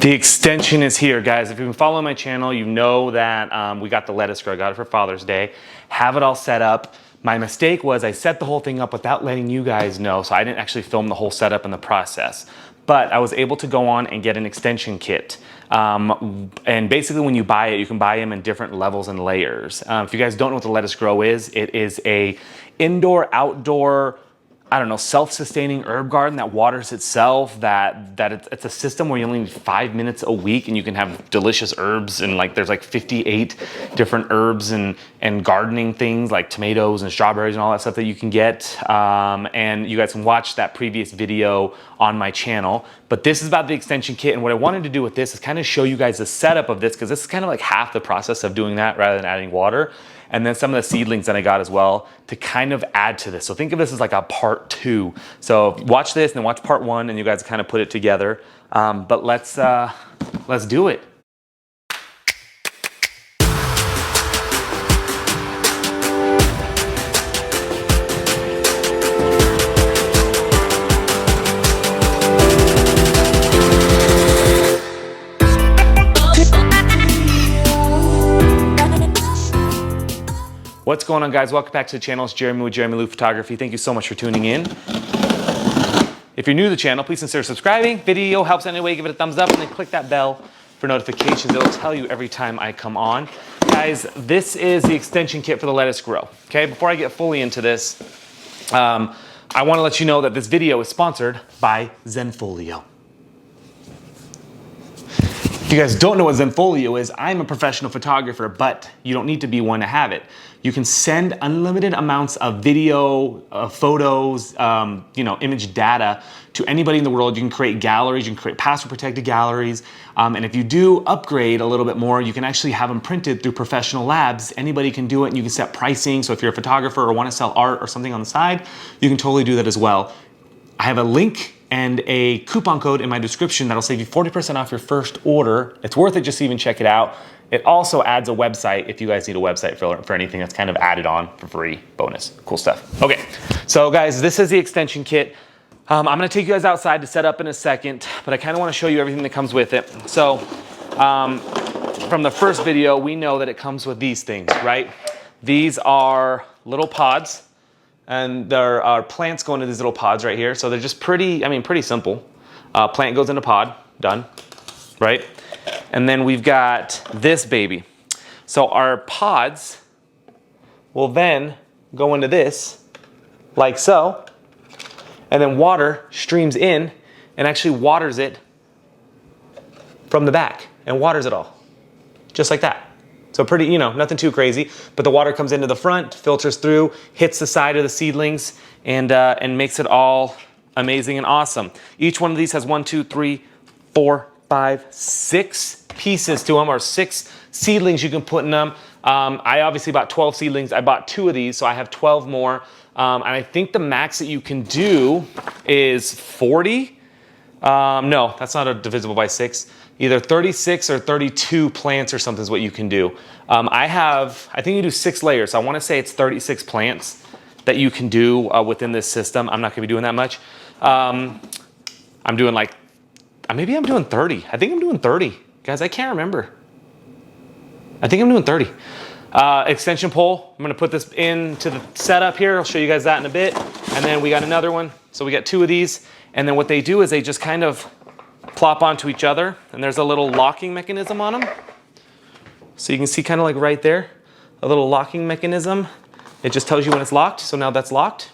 The extension is here, guys. If you've been following my channel, you know that we got the lettuce grow. I got it for Father's Day. Have it all set up. My mistake was I set the whole thing up without letting you guys know, so I didn't actually film the whole setup and the process. But I was able to go on and get an extension kit. And basically when you buy it, you can buy them in different levels and layers. If you guys don't know what the lettuce grow is, it is a indoor, outdoor, I don't know, self-sustaining herb garden that waters itself, it's a system where you only need 5 minutes a week and you can have delicious herbs, and like there's like 58 different herbs and gardening things like tomatoes and strawberries and all that stuff that you can get. And you guys can watch that previous video on my channel. But this is about the extension kit, and what I wanted to do with this is kind of show you guys the setup of this, because this is kind of like half the process of doing that rather than adding water. And then some of the seedlings that I got as well to kind of add to this. So think of this as like a part 2. So watch this and then watch part 1 and you guys kind of put it together. But let's do it. What's going on, guys? Welcome back to the channel. It's Jeramie with Jeramie Photography. Thank you so much for tuning in. If you're new to the channel, please consider subscribing. Video helps anyway. Give it a thumbs up and then click that bell for notifications. It'll tell you every time I come on. Guys, this is the extension kit for the lettuce grow. Okay, before I get fully into this, I want to let you know that this video is sponsored by Zenfolio. If you guys don't know what Zenfolio is, I'm a professional photographer, but you don't need to be one to have it. You can send unlimited amounts of video, photos, image data to anybody in the world. You can create galleries, you can create password protected galleries. And if you do upgrade a little bit more, you can actually have them printed through professional labs. Anybody can do it, and you can set pricing. So if you're a photographer or want to sell art or something on the side, you can totally do that as well. I have a link and a coupon code in my description that'll save you 40% off your first order. It's worth it just to even check it out. It also adds a website if you guys need a website for anything that's kind of added on for free. Bonus. Cool stuff. Okay, so guys, this is the extension kit. I'm gonna take you guys outside to set up in a second, but I kind of want to show you everything that comes with it. So from the first video, we know that it comes with these things, right? These are little pods. And there are plants going into these little pods right here. So they're just pretty simple. Plant goes in a pod, done, right? And then we've got this baby. So our pods will then go into this, like so. And then water streams in and actually waters it from the back and waters it all, just like that. So pretty, nothing too crazy, but the water comes into the front, filters through, hits the side of the seedlings, and makes it all amazing and awesome. Each one of these has 1, 2, 3, 4, 5, 6 pieces to them, or 6 seedlings you can put in them. I obviously bought 12 seedlings. I bought 2 of these, so I have 12 more. And I think the max that you can do is 40. No, that's not divisible by 6. Either 36 or 32 plants or something is what you can do. I think you do 6 layers. So I want to say it's 36 plants that you can do within this system. I'm not going to be doing that much. I'm doing maybe I'm doing 30. I think I'm doing 30. Guys, I can't remember. I think I'm doing 30. Extension pole. I'm going to put this into the setup here. I'll show you guys that in a bit. And then we got another one. So we got 2 of these. And then what they do is they just kind of plop onto each other, and there's a little locking mechanism on them. So you can see kind of like right there, a little locking mechanism. It just tells you when it's locked. So now that's locked,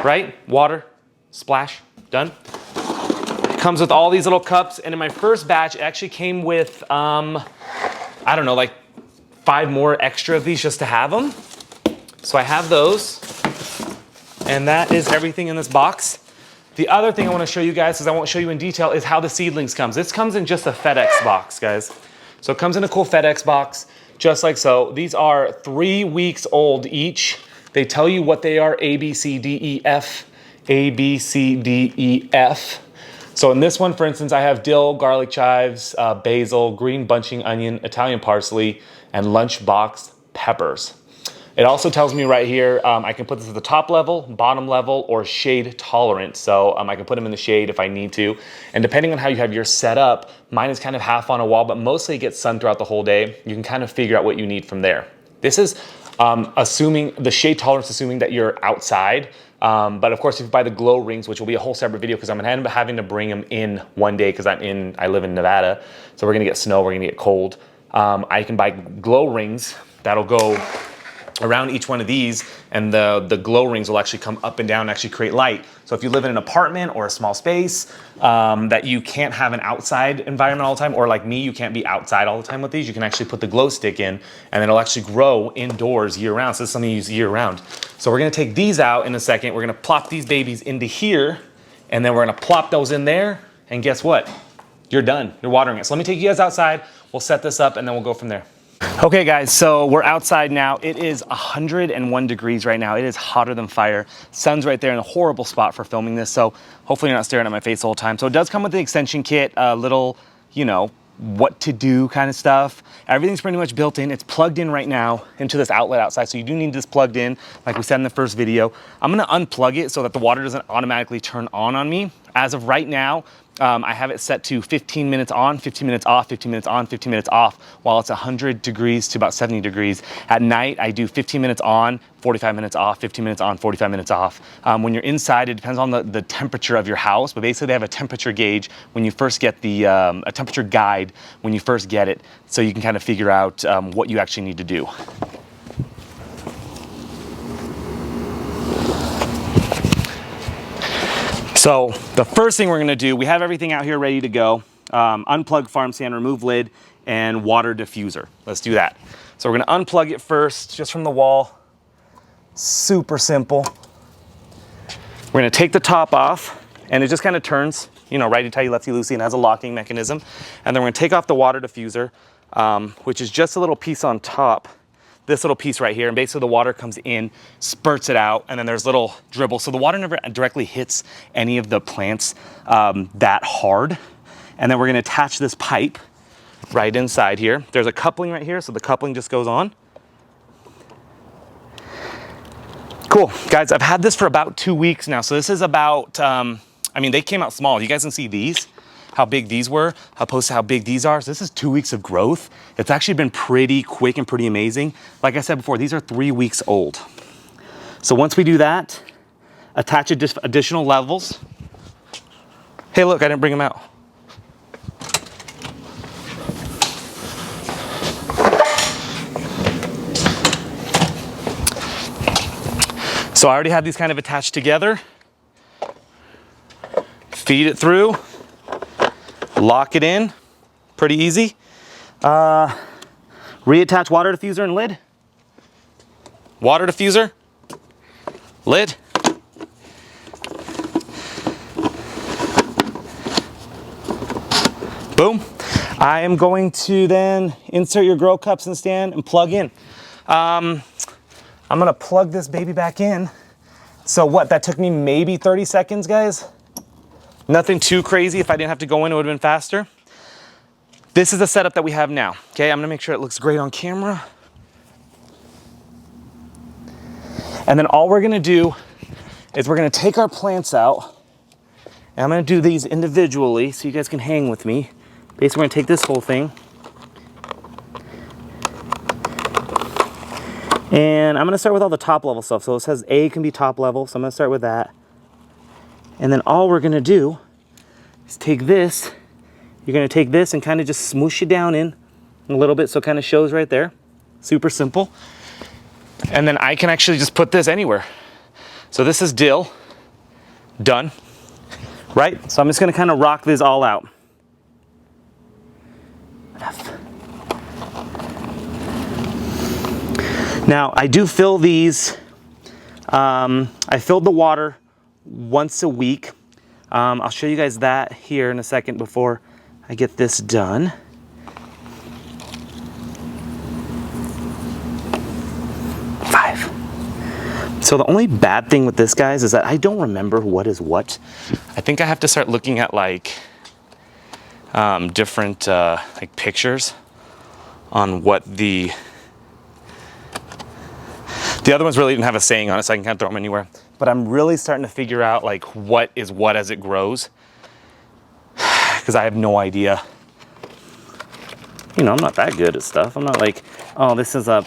right? Water, splash, done. It comes with all these little cups, and in my first batch, it actually came with, I don't know, like 5 more extra of these just to have them. So I have those, and that is everything in this box. The other thing I want to show you guys, because I won't show you in detail, is how the seedlings comes. This comes in just a FedEx box, guys. So it comes in a cool FedEx box, just like so. These are 3 weeks old each. They tell you what they are, A, B, C, D, E, F, A, B, C, D, E, F. So in this one, for instance, I have dill, garlic chives, basil, green bunching onion, Italian parsley, and lunchbox peppers. It also tells me right here, I can put this at the top level, bottom level, or shade tolerant. So I can put them in the shade if I need to. And depending on how you have yours set up, mine is kind of half on a wall, but mostly it gets sun throughout the whole day. You can kind of figure out what you need from there. This is assuming the shade tolerance, assuming that you're outside. But of course, if you buy the glow rings, which will be a whole separate video because I'm gonna end up having to bring them in one day because I live in Nevada. So we're gonna get snow, we're gonna get cold. I can buy glow rings that'll go around each one of these, and the glow rings will actually come up and down and actually create light. So if you live in an apartment or a small space that you can't have an outside environment all the time, or like me, you can't be outside all the time with these, you can actually put the glow stick in and it'll actually grow indoors year round. So this is something you use year round. So we're gonna take these out in a second. We're gonna plop these babies into here, and then we're gonna plop those in there, and guess what? You're done, you're watering it. So let me take you guys outside, we'll set this up, and then we'll go from there. Okay guys, so we're outside now. It is 101 degrees right now. It is hotter than fire. Sun's right there in a horrible spot for filming this, so hopefully you're not staring at my face the whole time. So it does come with the extension kit, a little, you know, what to do kind of stuff. Everything's pretty much built in. It's plugged in right now into this outlet outside, so you do need this plugged in, like we said in the first video. I'm gonna unplug it so that the water doesn't automatically turn on me. As of right now, I have it set to 15 minutes on, 15 minutes off, 15 minutes on, 15 minutes off, while it's 100 degrees to about 70 degrees. At night, I do 15 minutes on, 45 minutes off, 15 minutes on, 45 minutes off. When you're inside, it depends on the temperature of your house, but basically they have a temperature gauge when you first get a temperature guide when you first get it, so you can kind of figure out what you actually need to do. So the first thing we're gonna do, we have everything out here ready to go. Unplug farm stand, remove lid, and water diffuser. Let's do that. So we're gonna unplug it first, just from the wall. Super simple. We're gonna take the top off, and it just kind of turns, you know, righty tighty, lefty loosey, and has a locking mechanism. And then we're gonna take off the water diffuser, which is just a little piece on top. This little piece right here, and basically the water comes in, spurts it out, and then there's little dribbles. So the water never directly hits any of the plants that hard. And then we're gonna attach this pipe right inside here. There's a coupling right here, so the coupling just goes on. Cool, guys, I've had this for about 2 weeks now. So this is about, I mean, they came out small. You guys can see these, how big these were, opposed to how big these are. So this is 2 weeks of growth. It's actually been pretty quick and pretty amazing. Like I said before, these are 3 weeks old. So once we do that, attach additional levels. Hey, look, I didn't bring them out. So I already have these kind of attached together. Feed it through. Lock it in, pretty easy. Reattach water diffuser and lid. Water diffuser, lid. Boom. I am going to then insert your grow cups and stand and plug in. I'm gonna plug this baby back in. So what, that took me maybe 30 seconds, guys? Nothing too crazy. If I didn't have to go in, it would have been faster. This is the setup that we have now. Okay, I'm gonna make sure it looks great on camera. And then all we're gonna do is we're gonna take our plants out. And I'm gonna do these individually so you guys can hang with me. Basically, we're gonna take this whole thing. And I'm gonna start with all the top level stuff. So it says A can be top level, so I'm gonna start with that. And then all we're gonna do is take this, you're gonna take this and kind of just smoosh it down in a little bit so it kind of shows right there. Super simple. And then I can actually just put this anywhere. So this is dill, done, right? So I'm just gonna kind of rock this all out. Now I do fill these, I filled the water once a week. I'll show you guys that here in a second before I get this done. So the only bad thing with this, guys, is that I don't remember what is what. I think I have to start looking at like different like pictures on what the... The other ones really didn't have a saying on it, so I can kind of throw them anywhere. But I'm really starting to figure out like what is what as it grows, because I have no idea. You know, I'm not that good at stuff. I'm not like, oh, this is a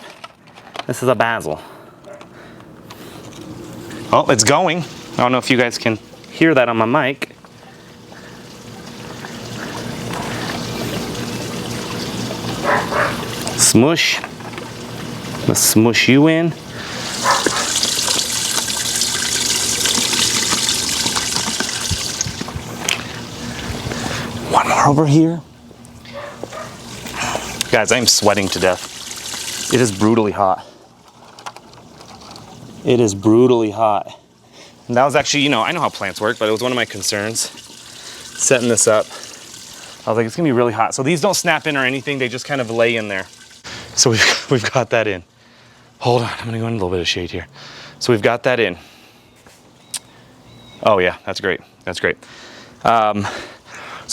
basil. Oh, it's going. I don't know if you guys can hear that on my mic. Smush. Let's smush you in. One more over here. Guys, I'm sweating to death. It is brutally hot. It is brutally hot. And that was actually, you know, I know how plants work, but it was one of my concerns. Setting this up. I was like, it's gonna be really hot. So these don't snap in or anything, they just kind of lay in there. So we've got that in. Hold on, I'm gonna go in a little bit of shade here. So we've got that in. Oh yeah, that's great, that's great. So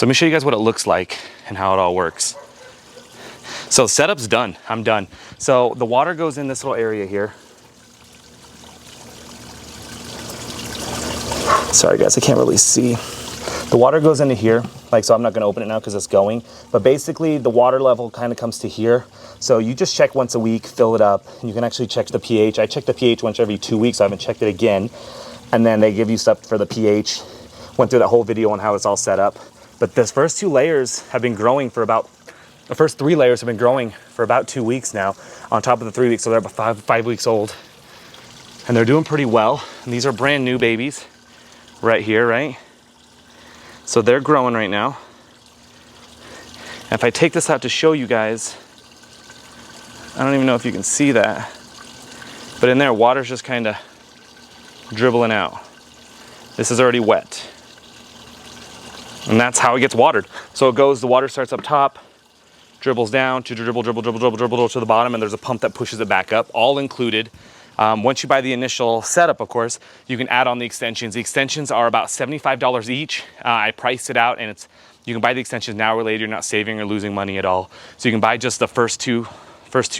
let me show you guys what it looks like and how it all works. So setup's done, I'm done. So the water goes in this little area here. Sorry guys, I can't really see. The water goes into here, like, so I'm not gonna open it now because it's going, but basically the water level kind of comes to here. So you just check once a week, fill it up, and you can actually check the pH. I check the pH once every 2 weeks, so I haven't checked it again. And then they give you stuff for the pH. Went through that whole video on how it's all set up. But this first 2 layers have been growing for about, the first 3 layers have been growing for about 2 weeks now, on top of the 3 weeks, so they're about five weeks old. And they're doing pretty well. And these are brand new babies right here, right? So they're growing right now. And if I take this out to show you guys, I don't even know if you can see that, but in there, water's just kind of dribbling out. This is already wet. And that's how it gets watered. So it goes, the water starts up top, dribbles down to dribble to the bottom, and there's a pump that pushes it back up, all included. Once you buy the initial setup, of course, you can add on the extensions. The extensions are about $75 each. I priced it out, and you can buy the extensions now or later. You're not saving or losing money at all. So you can buy just the first two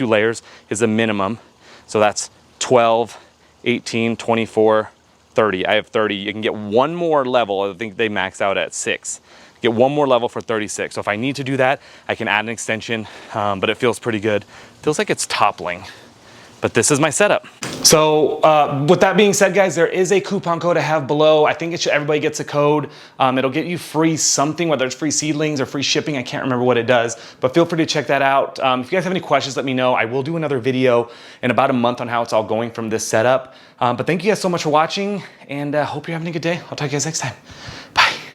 layers is the minimum. So that's 12, 18, 24, 30. I have 30. You can get one more level. I think they max out at 6. Get one more level for 36. So if I need to do that, I can add an extension, but it feels pretty good. Feels like it's toppling. But this is my setup. So with that being said, guys, there is a coupon code I have below. I think everybody gets a code. It'll get you free something, whether it's free seedlings or free shipping. I can't remember what it does, but feel free to check that out. If you guys have any questions, let me know. I will do another video in about a month on how it's all going from this setup. But thank you guys so much for watching, and hope you're having a good day. I'll talk to you guys next time. Bye.